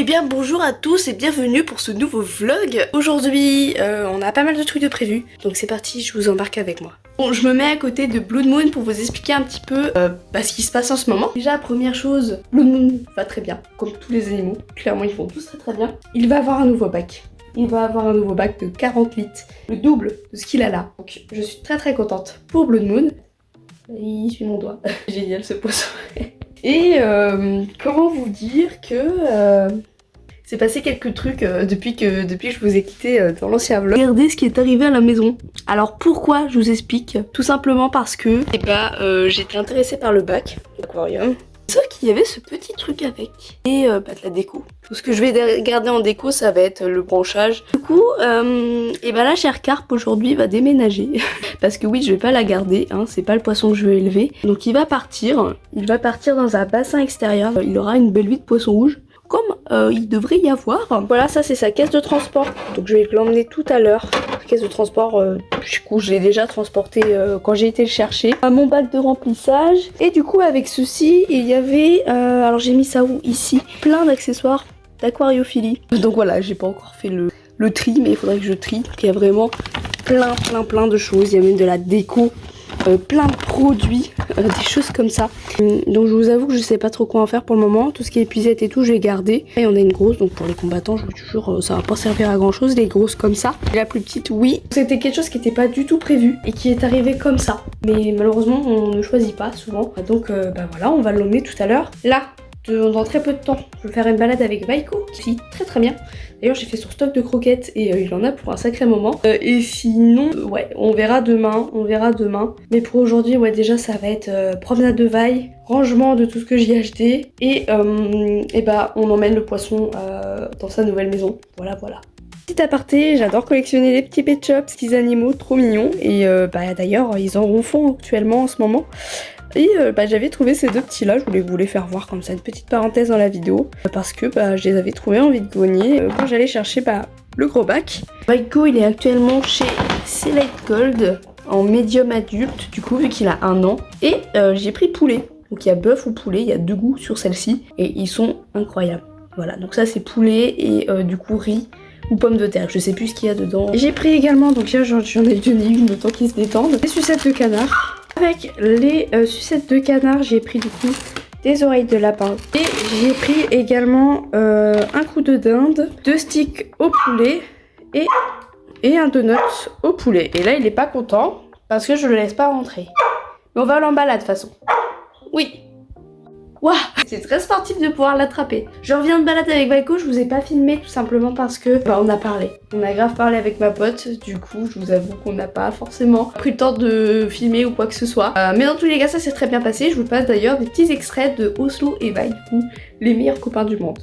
Eh bien bonjour à tous et bienvenue pour ce nouveau vlog. Aujourd'hui on a pas mal de trucs de prévus, donc c'est parti, je vous embarque avec moi. Bon, je me mets à côté de Blood Moon pour vous expliquer un petit peu ce qui se passe en ce moment. Déjà première chose, Blood Moon va très bien, comme tous les animaux, clairement ils vont tous très bien. Il va avoir un nouveau bac. Il va avoir un nouveau bac de 40 litres, le double de ce qu'il a là. Donc je suis très contente pour Blood Moon. Il suit mon doigt. Génial ce poisson. Et comment vous dire que c'est passé quelques trucs depuis que je vous ai quitté dans l'ancien vlog. Regardez ce qui est arrivé à la maison. Alors pourquoi, je vous explique. Tout simplement parce que j'étais intéressée par le bac aquarium. Sauf qu'il y avait ce petit truc avec. Et de la déco. Tout ce que je vais garder en déco, ça va être le branchage. Du coup, la chère carpe aujourd'hui va déménager. Parce que oui, je vais pas la garder, hein, c'est pas le poisson que je veux élever. Donc il va partir dans un bassin extérieur. Il aura une belle vie de poisson rouge. Comme il devrait y avoir. Voilà, ça c'est sa caisse de transport. Donc je vais l'emmener tout à l'heure. Caisse de transport, du coup je l'ai déjà transporté quand j'ai été le chercher. Mon bac de remplissage. Et du coup avec ceci, il y avait, alors j'ai mis ça où? Ici. Plein d'accessoires d'aquariophilie. Donc voilà, j'ai pas encore fait le tri, mais il faudrait que je trie. Il y a vraiment plein de choses. Il y a même de la déco. Plein de produits, des choses comme ça. Donc je vous avoue que je sais pas trop quoi en faire pour le moment. Tout ce qui est épuisette et tout, je vais garder. Et on a une grosse, donc pour les combattants, je vous jure, ça va pas servir à grand chose, les grosses comme ça. Et la plus petite, oui. C'était quelque chose qui était pas du tout prévu et qui est arrivé comme ça. Mais malheureusement, on ne choisit pas souvent. Donc voilà, on va l'emmener tout à l'heure. Là, dans très peu de temps, je vais faire une balade avec Vaiko, qui vit très bien. D'ailleurs, j'ai fait son stock de croquettes et il en a pour un sacré moment. Et sinon, ouais, on verra demain. Mais pour aujourd'hui, ouais, déjà, ça va être promenade de vaille, rangement de tout ce que j'ai acheté. Et on emmène le poisson dans sa nouvelle maison. Voilà. Petit aparté, j'adore collectionner les petits pet shops, petits animaux trop mignons. Et d'ailleurs, ils en refont actuellement en ce moment. Et j'avais trouvé ces deux petits là, je voulais vous les faire voir comme ça, une petite parenthèse dans la vidéo, parce que je les avais trouvés en vide-grenier quand j'allais chercher le gros bac. Vaiko, il est actuellement chez Select Gold en médium adulte, du coup vu qu'il a 1 an. Et j'ai pris poulet, donc il y a bœuf ou poulet, il y a 2 goûts sur celle-ci et ils sont incroyables. Voilà, donc ça c'est poulet et du coup riz ou pommes de terre, je sais plus ce qu'il y a dedans. J'ai pris également, donc là j'en ai donné une le temps qu'ils se détendent, des sucettes de canard. Avec les sucettes de canard, j'ai pris du coup des oreilles de lapin. Et j'ai pris également un coup de dinde, 2 sticks au poulet et un donut au poulet. Et là, il est pas content parce que je le laisse pas rentrer. Mais on va l'emballer de toute façon. Oui. Waouh, c'est très sportif de pouvoir l'attraper. Je reviens de balade avec Vaiko, je vous ai pas filmé tout simplement parce que on a parlé. On a grave parlé avec ma pote, du coup je vous avoue qu'on n'a pas forcément pris le temps de filmer ou quoi que ce soit. Mais dans tous les cas ça s'est très bien passé. Je vous passe d'ailleurs des petits extraits de Oslo et Vi, du coup les meilleurs copains du monde.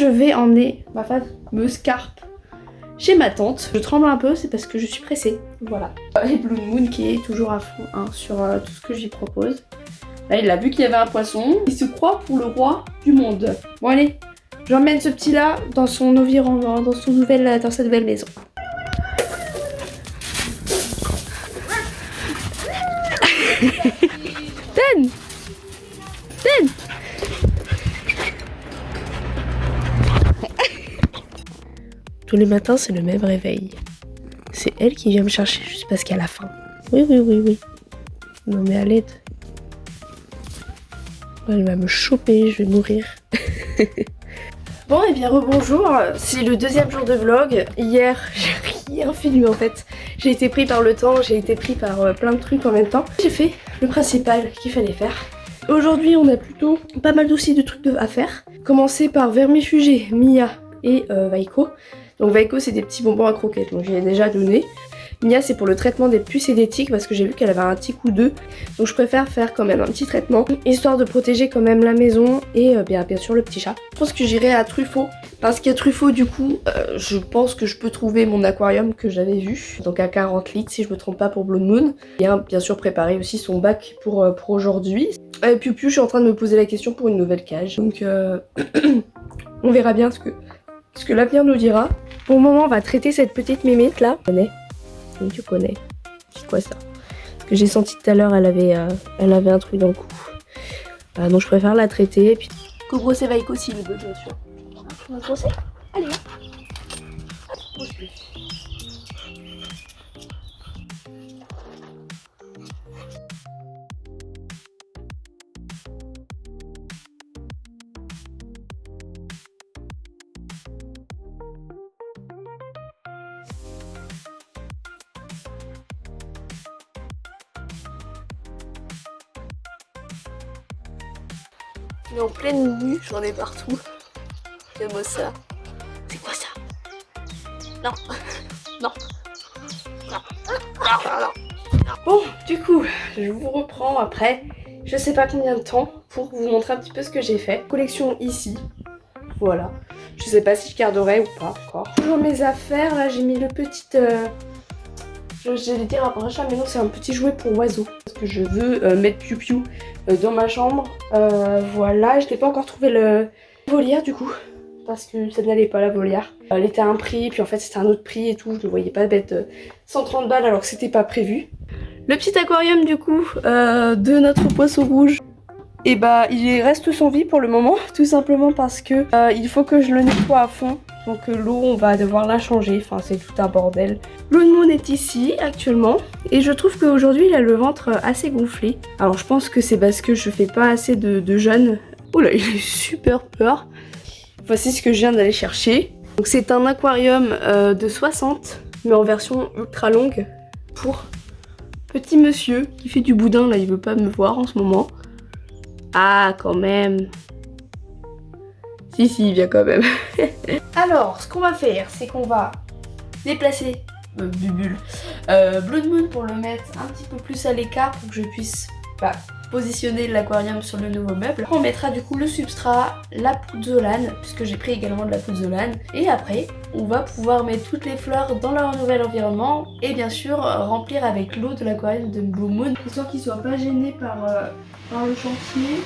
Je vais emmener ma fameuse carpe chez ma tante. Je tremble un peu, c'est parce que je suis pressée. Voilà. Et Blood Moon qui est toujours à fond sur tout ce que je lui propose. Là, il a vu qu'il y avait un poisson. Il se croit pour le roi du monde. Bon allez, j'emmène ce petit là dans son environnement, dans sa nouvelle maison. Ben, Tous les matins, c'est le même réveil. C'est elle qui vient me chercher juste parce qu'elle a faim. Oui, oui, oui, oui. Non mais à l'aide. Elle va me choper, je vais mourir. Bon et bien rebonjour, c'est le deuxième jour de vlog. Hier, j'ai rien filmé en fait. J'ai été pris par le temps, j'ai été pris par plein de trucs en même temps. J'ai fait le principal qu'il fallait faire. Aujourd'hui, on a plutôt pas mal aussi de trucs à faire. Commencer par Vermifugé, Mia et Vaiko. Donc Vaiko, c'est des petits bonbons à croquettes, donc je lui ai déjà donné. Mia, c'est pour le traitement des puces et des tiques parce que j'ai vu qu'elle avait un tic ou deux. Donc je préfère faire quand même un petit traitement, histoire de protéger quand même la maison et bien sûr le petit chat. Je pense que j'irai à Truffaut, parce qu'à Truffaut du coup, je pense que je peux trouver mon aquarium que j'avais vu. Donc à 40 litres si je me trompe pas pour Blood Moon. Et bien sûr préparer aussi son bac pour aujourd'hui. Et puis je suis en train de me poser la question pour une nouvelle cage. Donc on verra bien ce que l'avenir nous dira. Pour le moment on va traiter cette petite mémite là. Oui, tu connais. C'est quoi ça? Parce que j'ai senti tout à l'heure, elle avait un truc dans le cou. Donc je préfère la traiter. Et puis, co-brosser Vaiko s'il veut, bien sûr. On va brosser? Allez, brosse-lui. Il est en pleine nuit, j'en ai partout. Regarde-moi ça. C'est quoi ça? Non. Non. Non. Non. Bon, du coup, je vous reprends après. Je sais pas combien de temps pour vous montrer un petit peu ce que j'ai fait. Collection ici. Voilà. Je sais pas si je garderai ou pas encore. Toujours mes affaires, là j'ai mis le petit... J'allais dire un chat, mais non, c'est un petit jouet pour oiseau. Parce que je veux mettre Piu Piu dans ma chambre. Voilà, je n'ai pas encore trouvé le volière du coup. Parce que ça n'allait pas la volière. Elle était à un prix, puis en fait c'était un autre prix et tout. Je ne voyais pas bête 130 balles alors que c'était pas prévu. Le petit aquarium du coup de notre poisson rouge. Et bah il reste sans vie pour le moment. Tout simplement parce que il faut que je le nettoie à fond. Donc l'eau on va devoir la changer, enfin c'est tout un bordel. Blood Moon est ici actuellement et je trouve qu'aujourd'hui il a le ventre assez gonflé. Alors je pense que c'est parce que je fais pas assez de jeûne. Oh là il est super peur. Voici ce que je viens d'aller chercher. Donc c'est un aquarium de 60 mais en version ultra longue pour petit monsieur qui fait du boudin là, il veut pas me voir en ce moment. Ah quand même. Si, il vient quand même. Alors, ce qu'on va faire, c'est qu'on va déplacer Bubule Blood Moon pour le mettre un petit peu plus à l'écart pour que je puisse positionner l'aquarium sur le nouveau meuble. On mettra du coup le substrat, la pouzzolane, puisque j'ai pris également de la pouzzolane. Et après, on va pouvoir mettre toutes les fleurs dans leur nouvel environnement et bien sûr remplir avec l'eau de l'aquarium de Blue Moon, histoire qu'ils soient pas gênés par le chantier.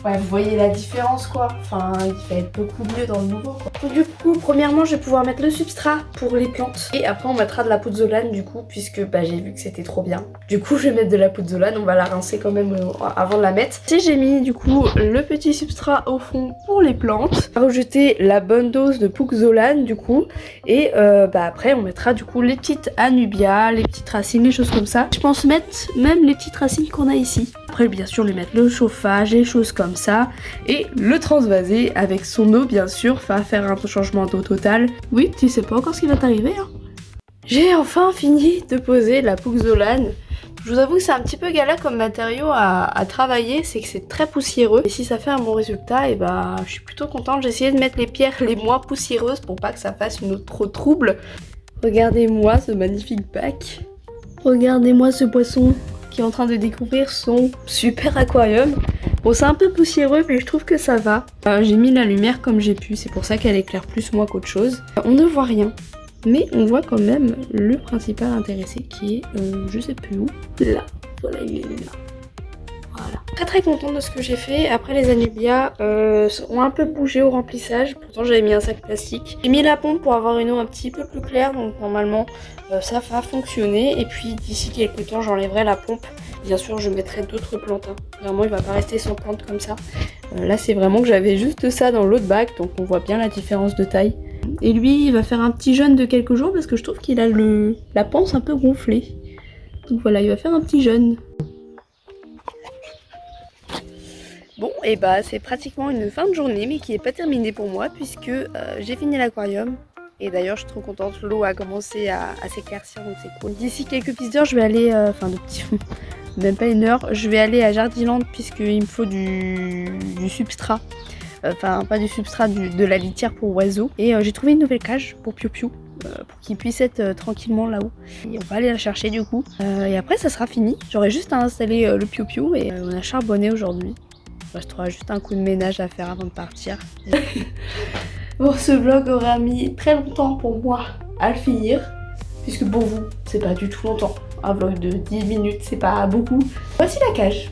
Ouais, vous voyez la différence quoi, enfin il va être beaucoup mieux dans le nouveau quoi. Donc, du coup, premièrement je vais pouvoir mettre le substrat pour les plantes et après on mettra de la pouzzolane du coup puisque j'ai vu que c'était trop bien. Du coup je vais mettre de la pouzzolane, on va la rincer quand même avant de la mettre. Si j'ai mis du coup le petit substrat au fond pour les plantes, on va rajouter la bonne dose de pouzzolane du coup et après on mettra du coup les petites anubias, les petites racines, les choses comme ça. Je pense mettre même les petites racines qu'on a ici. Après bien sûr lui mettre le chauffage, les choses comme ça et le transvaser avec son eau bien sûr, faire un changement d'eau total. Oui, tu sais pas encore ce qui va t'arriver hein. J'ai enfin fini de poser la pouzzolane. Je vous avoue que c'est un petit peu galère comme matériau à travailler, c'est que c'est très poussiéreux. Et si ça fait un bon résultat, et je suis plutôt contente. J'ai essayé de mettre les pierres les moins poussiéreuses pour pas que ça fasse une eau trop trouble. Regardez-moi ce magnifique bac. Regardez-moi ce poisson qui est en train de découvrir son super aquarium. Bon, c'est un peu poussiéreux, mais je trouve que ça va. J'ai mis la lumière comme j'ai pu, c'est pour ça qu'elle éclaire plus moi qu'autre chose. On ne voit rien, mais on voit quand même le principal intéressé qui est, je sais plus où, là. Voilà, il est là. Voilà. Très contente de ce que j'ai fait. Après les anubias ont un peu bougé au remplissage. Pourtant j'avais mis un sac plastique. J'ai mis la pompe pour avoir une eau un petit peu plus claire. Donc normalement ça va fonctionner. Et puis d'ici quelques temps j'enlèverai la pompe. Bien sûr je mettrai d'autres plantes. Vraiment il va pas rester sans plante comme ça. Là c'est vraiment que j'avais juste ça dans l'autre bac, donc on voit bien la différence de taille. Et lui il va faire un petit jeûne de quelques jours parce que je trouve qu'il a la panse un peu gonflée. Donc voilà, il va faire un petit jeûne. Bon, et bah c'est pratiquement une fin de journée mais qui n'est pas terminée pour moi puisque j'ai fini l'aquarium. Et d'ailleurs je suis trop contente, l'eau a commencé à s'éclaircir donc c'est cool. D'ici quelques petites heures je vais aller, même pas une heure, je vais aller à Jardiland puisqu'il me faut du substrat. Enfin pas du substrat, de la litière pour oiseaux. Et j'ai trouvé une nouvelle cage pour Piu Piu. Pour qu'il puisse être tranquillement là-haut. Et on va aller la chercher du coup. Et après ça sera fini. J'aurai juste à installer le Piu Piu et on a charbonné aujourd'hui. Il restera juste un coup de ménage à faire avant de partir. Bon, ce vlog aura mis très longtemps pour moi à le finir. Puisque pour vous, c'est pas du tout longtemps. Un vlog de 10 minutes, c'est pas beaucoup. Voici la cage.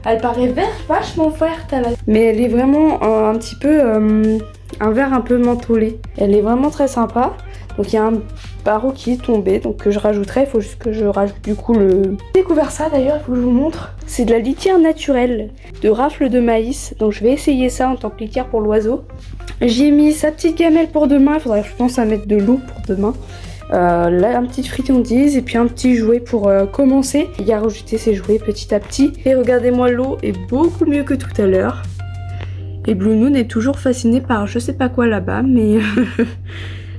Elle paraît vachement verte à la... Mais elle est vraiment un petit peu... un vert un peu mentholé. Elle est vraiment très sympa. Donc il y a un barreau qui est tombé, donc que je rajouterai. Il faut juste que je rajoute du coup le... J'ai découvert ça d'ailleurs, il faut que je vous montre. C'est de la litière naturelle de rafle de maïs. Donc je vais essayer ça en tant que litière pour l'oiseau. J'y ai mis sa petite gamelle pour demain. Il faudrait que je pense à mettre de l'eau pour demain. Là, une petite friandise et puis un petit jouet pour commencer. Il y a rajouté ces jouets petit à petit. Et regardez-moi, l'eau est beaucoup mieux que tout à l'heure. Et Blue Moon est toujours fasciné par je sais pas quoi là-bas, mais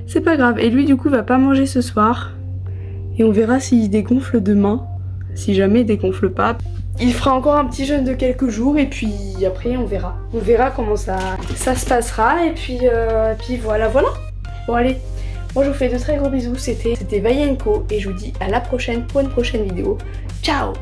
c'est pas grave. Et lui du coup va pas manger ce soir. Et on verra s'il dégonfle demain. Si jamais il dégonfle pas, il fera encore un petit jeûne de quelques jours et puis après on verra. On verra comment ça se passera et puis voilà. Bon allez, moi je vous fais de très gros bisous. C'était Vayenko et je vous dis à la prochaine pour une prochaine vidéo. Ciao!